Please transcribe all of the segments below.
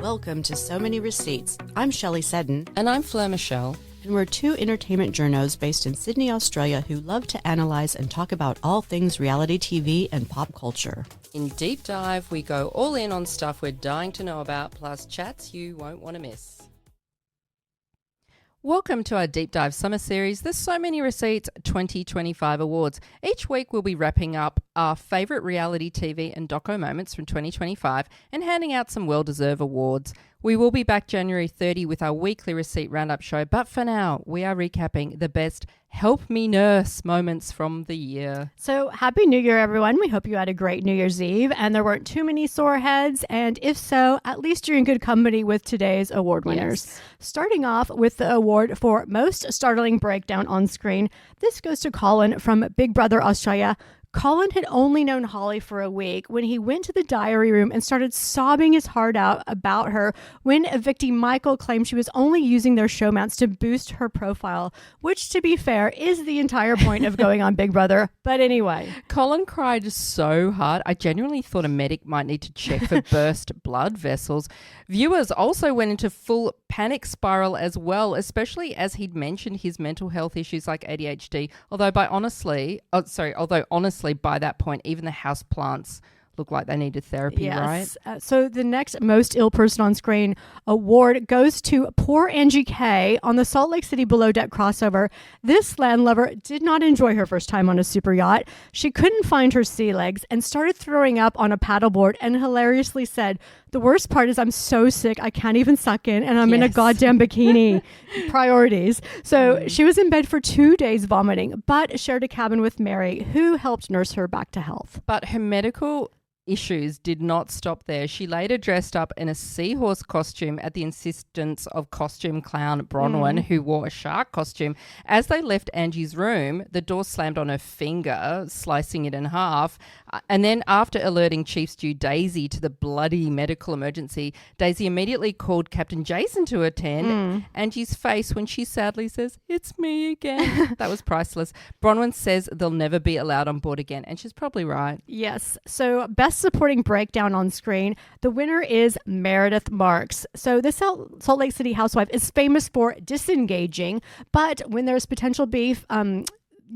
Welcome to So Many Receipts. I'm Shelley Seddon. And I'm Fleur Michelle. And we're two entertainment journos based in Sydney, Australia, who love to analyze and talk about all things reality TV and pop culture. In Deep Dive, we go all in on stuff we're dying to know about, plus chats you won't want to miss. Welcome to our Deep Dive Summer Series, the So Many Receipts 2025 Awards. Each week we'll be wrapping up our favourite reality TV and doco moments from 2025 and handing out some well-deserved awards. We will be back January 30 with our weekly receipt roundup show, but for now, we are recapping the best help me nurse moments from the year. So happy New Year, everyone. We hope you had a great New Year's Eve and there weren't too many sore heads. And if so, at least you're in good company with today's award winners. Yes. Starting off with the award for Most Startling Breakdown on Screen. This goes to Colin from Big Brother Australia. Colin had only known Holly for a week when he went to the diary room and started sobbing his heart out about her when evictee Michael claimed she was only using their showmance to boost her profile, which, to be fair, is the entire point of going on Big Brother. But anyway. Colin cried so hard. I genuinely thought a medic might need to check for burst blood vessels. Viewers also went into full panic spiral as well, especially as he'd mentioned his mental health issues like ADHD, although honestly, by that point, even the houseplants look like they needed therapy, right? So the next Most Ill Person on Screen award goes to poor Angie K on the Salt Lake City Below Deck crossover. This landlubber did not enjoy her first time on a super yacht. She couldn't find her sea legs and started throwing up on a paddleboard and hilariously said, "The worst part is I'm so sick I can't even suck in and I'm in a goddamn bikini." Priorities. So she was in bed for 2 days vomiting, but shared a cabin with Mary, who helped nurse her back to health. But her medical issues did not stop there. She later dressed up in a seahorse costume at the insistence of costume clown Bronwyn, who wore a shark costume. As they left Angie's room, the door slammed on her finger, slicing it in half. And then after alerting Chief Stew Daisy to the bloody medical emergency, Daisy immediately called Captain Jason to attend. Angie's face when she sadly says, "It's me again." That was priceless. Bronwyn says they'll never be allowed on board again. And she's probably right. Yes. So Best Supporting Breakdown on Screen, the winner is Meredith Marks. So this Salt Lake City housewife is famous for disengaging, but when there's potential beef,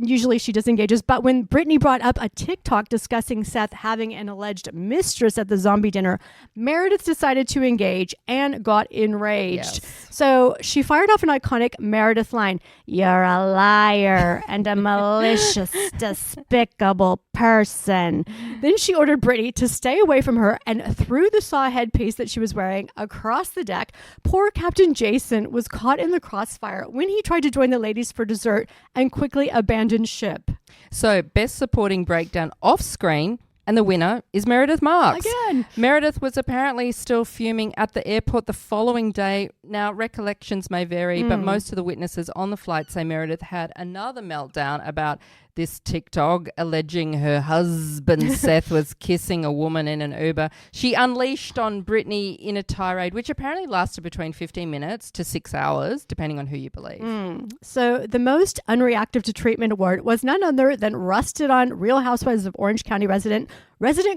usually she disengages. But when Brittany brought up a TikTok discussing Seth having an alleged mistress at the zombie dinner, Meredith decided to engage and got enraged. Yes. So she fired off an iconic Meredith line, "You're a liar and a malicious, despicable person." Then she ordered Brittany to stay away from her and threw the saw headpiece that she was wearing across the deck. Poor Captain Jason was caught in the crossfire when he tried to join the ladies for dessert and quickly abandoned ship. So, Best Supporting Breakdown off screen, and the winner is Meredith Marks. Again. Meredith was apparently still fuming at the airport the following day. Now, recollections may vary, but most of the witnesses on the flight say Meredith had another meltdown about this TikTok alleging her husband Seth was kissing a woman in an Uber. She unleashed on Brittany in a tirade, which apparently lasted between 15 minutes to 6 hours, depending on who you believe. So the Most Unreactive to Treatment award was none other than rusted on Real Housewives of Orange County resident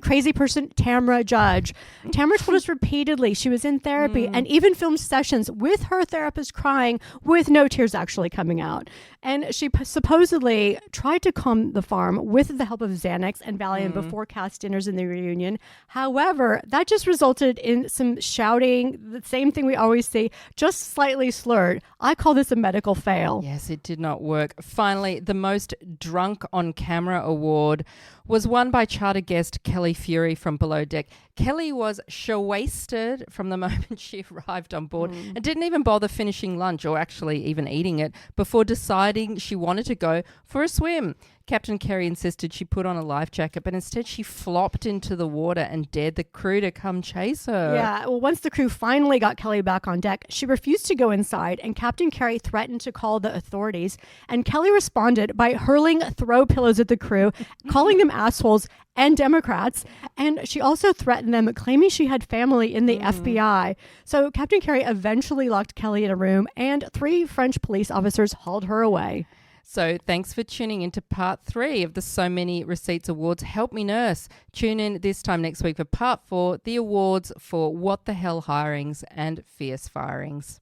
crazy person Tamra Judge. Tamra told us repeatedly she was in therapy and even filmed sessions with her therapist crying with no tears actually coming out. And she supposedly tried to calm the farm with the help of Xanax and Valium before cast dinners in the reunion. However, that just resulted in some shouting, the same thing we always see, just slightly slurred. I call this a medical fail. Yes, it did not work. Finally, the Most Drunk on Camera award was won by charter guest Kelly Fury from Below Deck. Kelly was show-wasted from the moment she arrived on board and didn't even bother finishing lunch or actually even eating it before deciding she wanted to go for a swim. Captain Kerry insisted she put on a life jacket, but instead she flopped into the water and dared the crew to come chase her. Yeah, well, once the crew finally got Kelly back on deck, she refused to go inside, and Captain Kerry threatened to call the authorities. And Kelly responded by hurling throw pillows at the crew, calling them assholes and Democrats. And she also threatened them, claiming she had family in the FBI. So Captain Kerry eventually locked Kelly in a room, and 3 French police officers hauled her away. So thanks for tuning into part 3 of the So Many Receipts Awards Help Me Nurse. Tune in this time next week for part 4, the awards for What the Hell Hirings and Fierce Firings.